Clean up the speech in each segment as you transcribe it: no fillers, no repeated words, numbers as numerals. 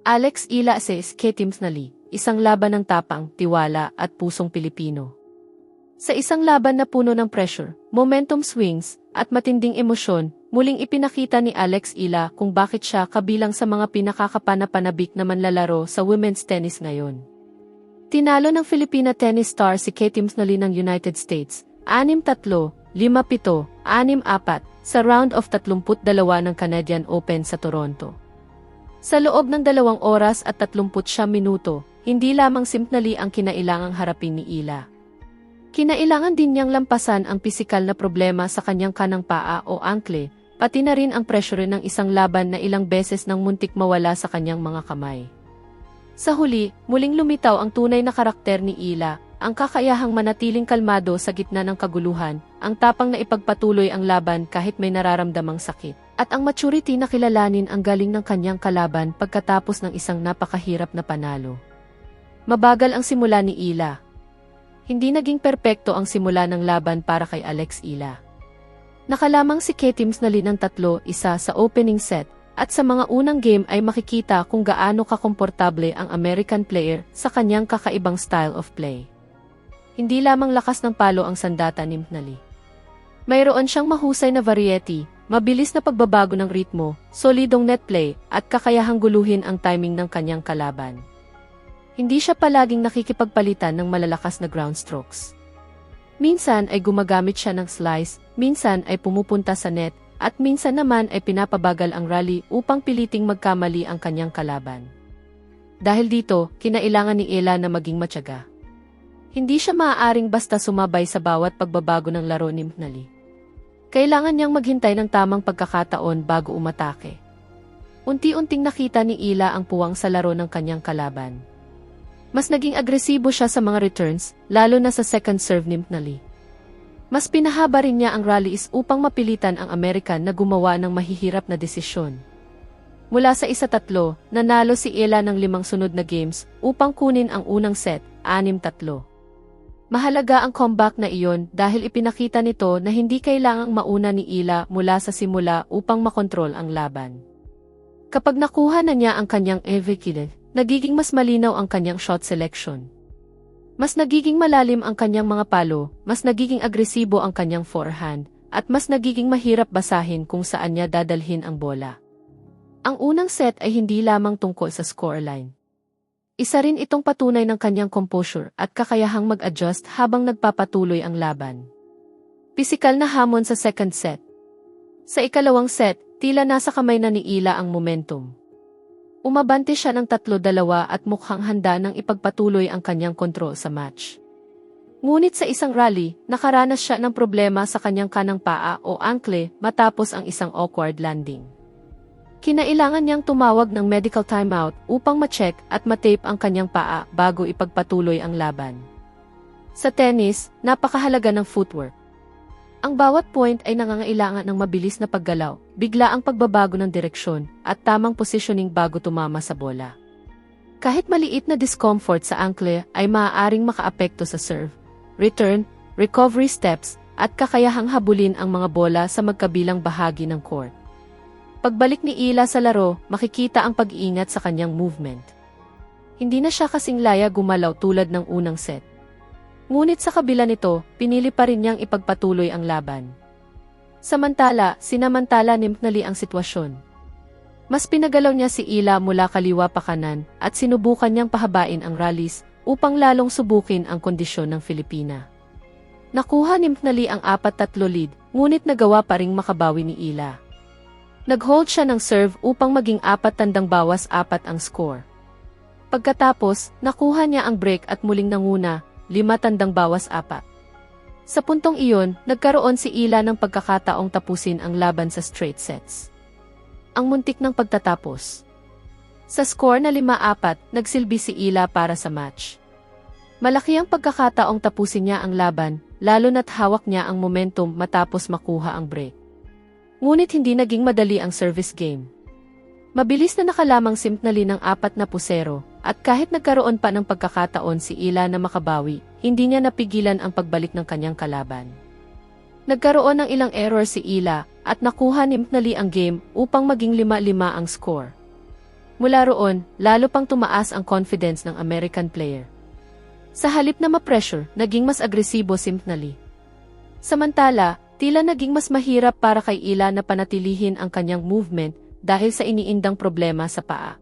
Alex Ila says Ketimsnali, isang laban ng tapang, tiwala at pusong Pilipino. Sa isang laban na puno ng pressure, momentum swings, at matinding emosyon, muling ipinakita ni Alex Ila kung bakit siya kabilang sa mga pinakakapanapanabik na manlalaro sa women's tennis ngayon. Tinalo ng Filipina tennis star si Ketimsnali ng United States, 6-3, 5-7, 6-4, sa round of 32 ng Canadian Open sa Toronto. Sa loob ng 2 oras at 39 minuto, hindi lamang simpleng ang kinailangang harapin ni Ila. Kinailangan din niyang lampasan ang pisikal na problema sa kanyang kanang paa o ankle, pati na rin ang pressure ng isang laban na ilang beses nang muntik mawala sa kanyang mga kamay. Sa huli, muling lumitaw ang tunay na karakter ni Ila, ang kakayahang manatiling kalmado sa gitna ng kaguluhan, ang tapang na ipagpatuloy ang laban kahit may nararamdamang sakit, at ang maturity na kilalanin ang galing ng kanyang kalaban pagkatapos ng isang napakahirap na panalo. Mabagal ang simula ni Ila. Hindi naging perpekto ang simula ng laban para kay Alex Ila. Nakalamang si Ketimsnali ng 3-1 sa opening set, at sa mga unang game ay makikita kung gaano kakomportable ang American player sa kanyang kakaibang style of play. Hindi lamang lakas ng palo ang sandata ni Mnali. Mayroon siyang mahusay na variety, mabilis na pagbabago ng ritmo, solidong net play, at kakayahang guluhin ang timing ng kanyang kalaban. Hindi siya palaging nakikipagpalitan ng malalakas na ground strokes. Minsan ay gumagamit siya ng slice, minsan ay pumupunta sa net, at minsan naman ay pinapabagal ang rally upang piliting magkamali ang kanyang kalaban. Dahil dito, kinailangan ni Ila na maging matyaga. Hindi siya maaaring basta sumabay sa bawat pagbabago ng laro ni Mnali. Kailangan niyang maghintay ng tamang pagkakataon bago umatake. Unti-unting nakita ni Ila ang puwang sa laro ng kanyang kalaban. Mas naging agresibo siya sa mga returns, lalo na sa second serve ni Mnali. Mas pinahaba rin niya ang rallies upang mapilitan ang American na gumawa ng mahihirap na desisyon. Mula sa 1-3, nanalo si Ila ng 5 sunod na games upang kunin ang unang set, 6-3. Mahalaga ang comeback na iyon dahil ipinakita nito na hindi kailangang mauna ni Ila mula sa simula upang makontrol ang laban. Kapag nakuha na niya ang kanyang kill, nagiging mas malinaw ang kanyang shot selection. Mas nagiging malalim ang kanyang mga palo, mas nagiging agresibo ang kanyang forehand, at mas nagiging mahirap basahin kung saan niya dadalhin ang bola. Ang unang set ay hindi lamang tungkol sa scoreline. Isa rin itong patunay ng kanyang composure at kakayahang mag-adjust habang nagpapatuloy ang laban. Pisikal na hamon sa second set. Sa ikalawang set, tila nasa kamay na ni Ila ang momentum. Umabante siya ng 3-2 at mukhang handa nang ipagpatuloy ang kanyang kontrol sa match. Ngunit sa isang rally, nakaranas siya ng problema sa kanyang kanang paa o ankle matapos ang isang awkward landing. Kinailangan niyang tumawag ng medical timeout upang ma-check at ma-tape ang kanyang paa bago ipagpatuloy ang laban. Sa tennis, napakahalaga ng footwork. Ang bawat point ay nangangailangan ng mabilis na paggalaw, bigla ang pagbabago ng direksyon, at tamang positioning bago tumama sa bola. Kahit maliit na discomfort sa ankle ay maaaring makaapekto sa serve, return, recovery steps, at kakayahang habulin ang mga bola sa magkabilang bahagi ng court. Pagbalik ni Ila sa laro, makikita ang pag-iingat sa kanyang movement. Hindi na siya kasing laya gumalaw tulad ng unang set. Ngunit sa kabila nito, pinili pa rin niyang ipagpatuloy ang laban. Samantala, sinamantala ni Mnali ang sitwasyon. Mas pinagalaw niya si Ila mula kaliwa pa kanan at sinubukan niyang pahabain ang rallies upang lalong subukin ang kondisyon ng Filipina. Nakuha ni Mnali ang 4-3 lead, ngunit nagawa pa ring makabawi ni Ila. Nag-hold siya ng serve upang maging 4-4 ang score. Pagkatapos, nakuha niya ang break at muling nanguna, 5-4. Sa puntong iyon, nagkaroon si Ila ng pagkakataong tapusin ang laban sa straight sets. Ang muntik ng pagtatapos. Sa score na 5-4, nagsilbi si Ila para sa match. Malaki ang pagkakataong tapusin niya ang laban, lalo na't hawak niya ang momentum matapos makuha ang break. Ngunit hindi naging madali ang service game. Mabilis na nakalamang si Mnali ng 4-0, at kahit nagkaroon pa ng pagkakataon si Ila na makabawi, hindi niya napigilan ang pagbalik ng kanyang kalaban. Nagkaroon ng ilang error si Ila, at nakuha ni Mnali ang game upang maging 5-5 ang score. Mula roon, lalo pang tumaas ang confidence ng American player. Sa halip na ma-pressure, naging mas agresibo si Mtnali. Samantala, tila naging mas mahirap para kay Ila na panatilihin ang kanyang movement dahil sa iniindang problema sa paa.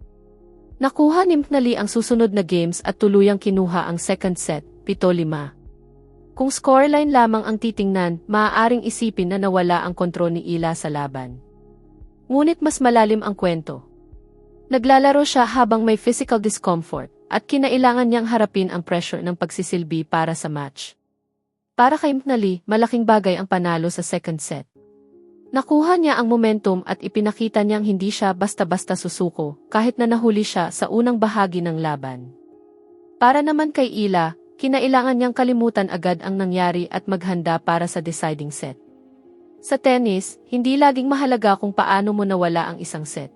Nakuha ni Mtnali ang susunod na games at tuluyang kinuha ang second set, 7-5. Kung scoreline lamang ang titingnan, maaaring isipin na nawala ang kontrol ni Ila sa laban. Ngunit mas malalim ang kwento. Naglalaro siya habang may physical discomfort at kinailangan niyang harapin ang pressure ng pagsisilbi para sa match. Para kay Mtnali, malaking bagay ang panalo sa second set. Nakuha niya ang momentum at ipinakita niyang hindi siya basta-basta susuko kahit na nahuli siya sa unang bahagi ng laban. Para naman kay Ila, kinailangan niyang kalimutan agad ang nangyari at maghanda para sa deciding set. Sa tennis, hindi laging mahalaga kung paano mo nawala ang isang set.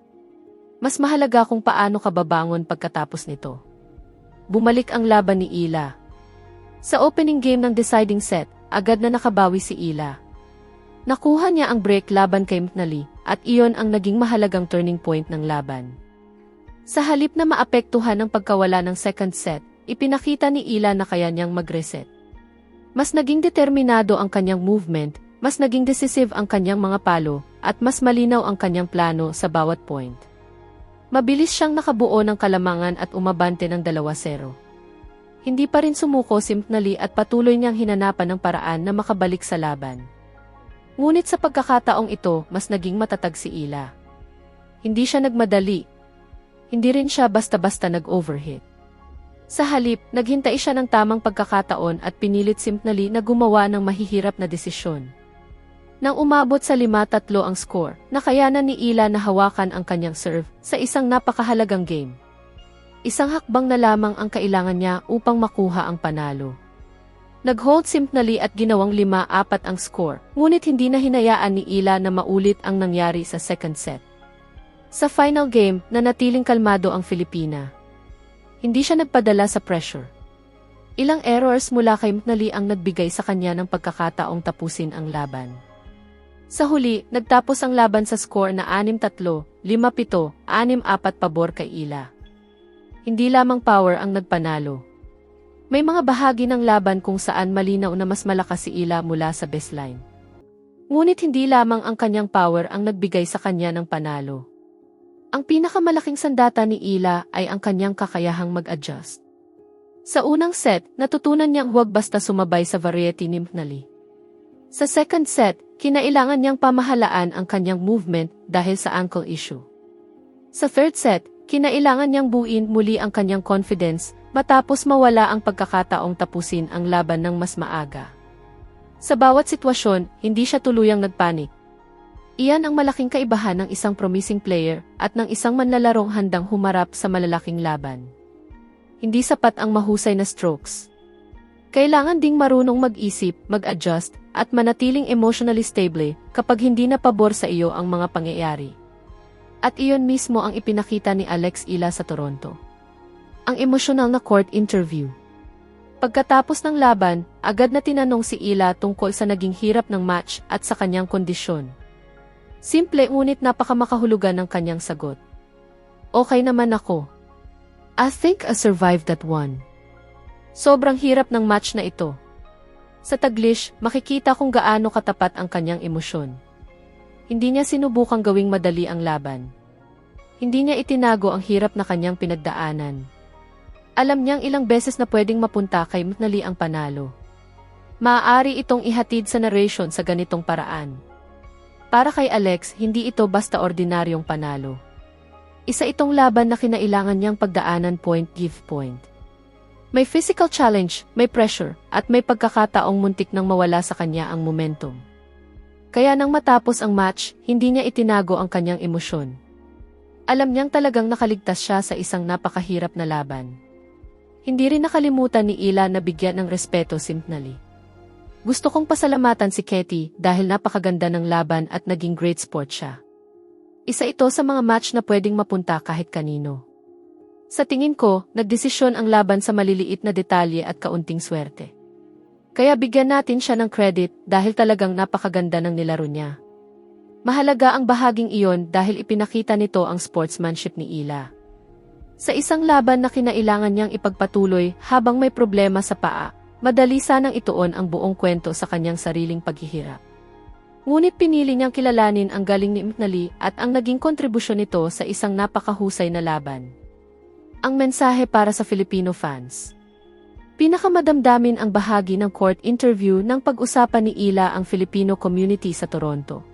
Mas mahalaga kung paano ka babangon pagkatapos nito. Bumalik ang laban ni Ila. Sa opening game ng deciding set, agad na nakabawi si Ila. Nakuha niya ang break laban kay Mtnali at iyon ang naging mahalagang turning point ng laban. Sa halip na maapektuhan ang pagkawala ng second set, ipinakita ni Ila na kaya niyang mag-reset. Mas naging determinado ang kanyang movement, mas naging decisive ang kanyang mga palo, at mas malinaw ang kanyang plano sa bawat point. Mabilis siyang nakabuo ng kalamangan at umabante ng 2-0. Hindi pa rin sumuko si Mtnali at patuloy niyang hinanapan ng paraan na makabalik sa laban. Ngunit sa pagkakataong ito, mas naging matatag si Ila. Hindi siya nagmadali. Hindi rin siya basta-basta nag-overhit. Sa halip, naghintay siya ng tamang pagkakataon at pinilit si Mtnali na gumawa ng mahihirap na desisyon. Nang umabot sa 5-3 ang score, nakayanan ni Ila na hawakan ang kanyang serve sa isang napakahalagang game. Isang hakbang na lamang ang kailangan niya upang makuha ang panalo. Nag-hold si Mtnali at ginawang 5-4 ang score, ngunit hindi na hinayaan ni Ila na maulit ang nangyari sa second set. Sa final game, nanatiling kalmado ang Filipina. Hindi siya nagpadala sa pressure. Ilang errors mula kay Mtnali ang nagbigay sa kanya ng pagkakataong tapusin ang laban. Sa huli, nagtapos ang laban sa score na 6-3, 5-7, 6-4 pabor kay Ila. Hindi lamang power ang nagpanalo. May mga bahagi ng laban kung saan malinaw na mas malakas si Ila mula sa baseline. Ngunit hindi lamang ang kanyang power ang nagbigay sa kanya ng panalo. Ang pinakamalaking sandata ni Ila ay ang kanyang kakayahang mag-adjust. Sa unang set, natutunan niyang huwag basta sumabay sa variety ni Mtnali. Sa second set, kinailangan niyang pamahalaan ang kanyang movement dahil sa ankle issue. Sa third set, kinailangan niyang buuin muli ang kanyang confidence matapos mawala ang pagkakataong tapusin ang laban ng mas maaga. Sa bawat sitwasyon, hindi siya tuluyang nagpanik. Iyan ang malaking kaibahan ng isang promising player at ng isang manlalarong handang humarap sa malalaking laban. Hindi sapat ang mahusay na strokes. Kailangan ding marunong mag-isip, mag-adjust, at manatiling emotionally stable kapag hindi na pabor sa iyo ang mga pangyayari. At iyon mismo ang ipinakita ni Alex Ila sa Toronto. Ang emosyonal na court interview. Pagkatapos ng laban, agad na tinanong si Ila tungkol sa naging hirap ng match at sa kanyang kondisyon. Simple ngunit napakamakahulugan ng kanyang sagot. Okay naman ako. I think I survived that one. Sobrang hirap ng match na ito. Sa Taglish, makikita kung gaano katapat ang kanyang emosyon. Hindi niya sinubukang gawing madali ang laban. Hindi niya itinago ang hirap na kanyang pinagdaanan. Alam niyang ilang beses na pwedeng mapunta kay Mtnali ang panalo. Maaari itong ihatid sa narration sa ganitong paraan. Para kay Alex, hindi ito basta ordinaryong panalo. Isa itong laban na kinailangan niyang pagdaanan point give point. May physical challenge, may pressure, at may pagkakataong muntik nang mawala sa kanya ang momentum. Kaya nang matapos ang match, hindi niya itinago ang kanyang emosyon. Alam niyang talagang nakaligtas siya sa isang napakahirap na laban. Hindi rin nakalimutan ni Ila na bigyan ng respeto si Mtnali. Gusto kong pasalamatan si Katie dahil napakaganda ng laban at naging great sport siya. Isa ito sa mga match na pwedeng mapunta kahit kanino. Sa tingin ko, nagdesisyon ang laban sa maliliit na detalye at kaunting swerte. Kaya bigyan natin siya ng credit dahil talagang napakaganda ng nilaro niya. Mahalaga ang bahaging iyon dahil ipinakita nito ang sportsmanship ni Ila. Sa isang laban na kinailangan niyang ipagpatuloy habang may problema sa paa, madali sanang ituon ang buong kwento sa kanyang sariling paghihirap. Ngunit pinili niyang kilalanin ang galing ni McNally at ang naging kontribusyon nito sa isang napakahusay na laban. Ang mensahe para sa Filipino fans. Pinakamadamdamin ang bahagi ng court interview nang pag-usapan ni Ila ang Filipino community sa Toronto.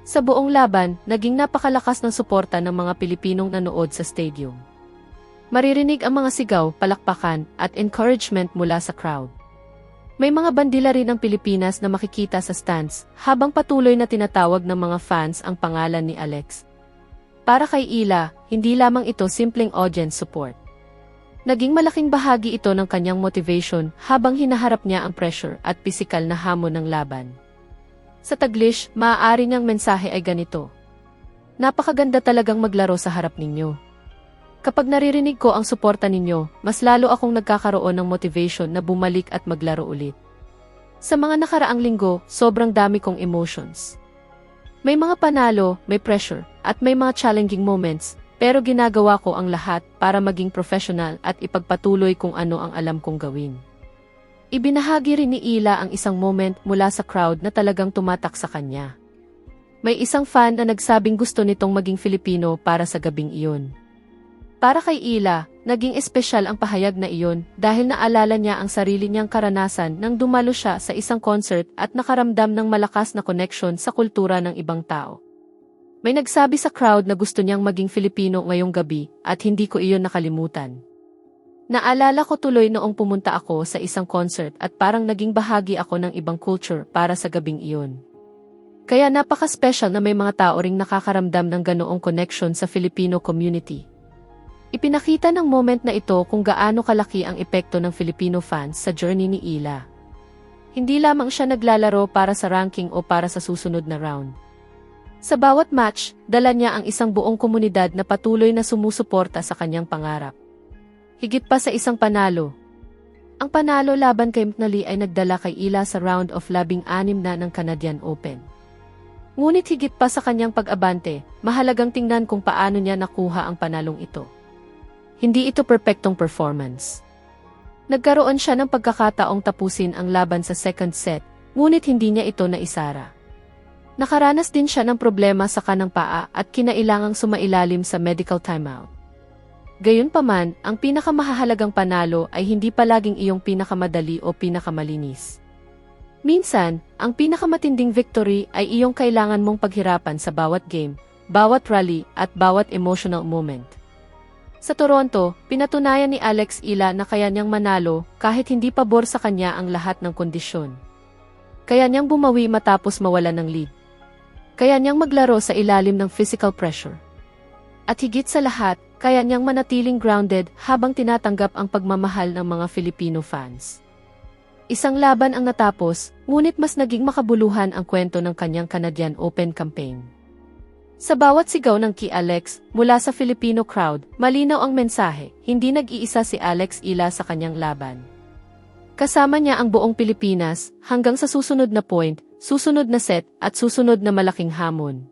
Sa buong laban, naging napakalakas ng suporta ng mga Pilipinong nanood sa stadium. Maririnig ang mga sigaw, palakpakan, at encouragement mula sa crowd. May mga bandila rin ng Pilipinas na makikita sa stands habang patuloy na tinatawag ng mga fans ang pangalan ni Alex. Para kay Ila, hindi lamang ito simpleng audience support. Naging malaking bahagi ito ng kanyang motivation habang hinaharap niya ang pressure at pisikal na hamon ng laban. Sa Taglish, maaari niyang mensahe ay ganito. Napakaganda talagang maglaro sa harap ninyo. Kapag naririnig ko ang suporta ninyo, mas lalo akong nagkakaroon ng motivation na bumalik at maglaro ulit. Sa mga nakaraang linggo, sobrang dami kong emotions. May mga panalo, may pressure, at may mga challenging moments, pero ginagawa ko ang lahat para maging professional at ipagpatuloy kung ano ang alam kong gawin. Ibinahagi rin ni Ila ang isang moment mula sa crowd na talagang tumatak sa kanya. May isang fan na nagsabing gusto nitong maging Filipino para sa gabing iyon. Para kay Ila, naging espesyal ang pahayag na iyon dahil naalala niya ang sarili niyang karanasan nang dumalo siya sa isang concert at nakaramdam ng malakas na connection sa kultura ng ibang tao. May nagsabi sa crowd na gusto niyang maging Filipino ngayong gabi at hindi ko iyon nakalimutan. Naalala ko tuloy noong pumunta ako sa isang concert at parang naging bahagi ako ng ibang culture para sa gabing iyon. Kaya napaka-special na may mga tao ring nakakaramdam ng ganoong connection sa Filipino community. Ipinakita ng moment na ito kung gaano kalaki ang epekto ng Filipino fans sa journey ni Ila. Hindi lamang siya naglalaro para sa ranking o para sa susunod na round. Sa bawat match, dala niya ang isang buong komunidad na patuloy na sumusuporta sa kanyang pangarap. Higit pa sa isang panalo. Ang panalo laban kay McNally ay nagdala kay Ila sa round of 16 na ng Canadian Open. Ngunit higit pa sa kanyang pag-abante, mahalagang tingnan kung paano niya nakuha ang panalong ito. Hindi ito perpektong performance. Nagkaroon siya ng pagkakataong tapusin ang laban sa second set, ngunit hindi niya ito naisara. Nakaranas din siya ng problema sa kanang paa at kinailangang sumailalim sa medical timeout. Gayunpaman, ang pinakamahalagang panalo ay hindi palaging iyong pinakamadali o pinakamalinis. Minsan, ang pinakamatinding victory ay iyong kailangan mong paghirapan sa bawat game, bawat rally at bawat emotional moment. Sa Toronto, pinatunayan ni Alex Ila na kaya niyang manalo kahit hindi pabor sa kanya ang lahat ng kondisyon. Kaya niyang bumawi matapos mawalan ng lead. Kaya niyang maglaro sa ilalim ng physical pressure. At higit sa lahat, kaya niyang manatiling grounded habang tinatanggap ang pagmamahal ng mga Filipino fans. Isang laban ang natapos, ngunit mas naging makabuluhan ang kwento ng kanyang Canadian Open campaign. Sa bawat sigaw ng kay Alex, mula sa Filipino crowd, malinaw ang mensahe, hindi nag-iisa si Alex Ila sa kanyang laban. Kasama niya ang buong Pilipinas, hanggang sa susunod na point, susunod na set, at susunod na malaking hamon.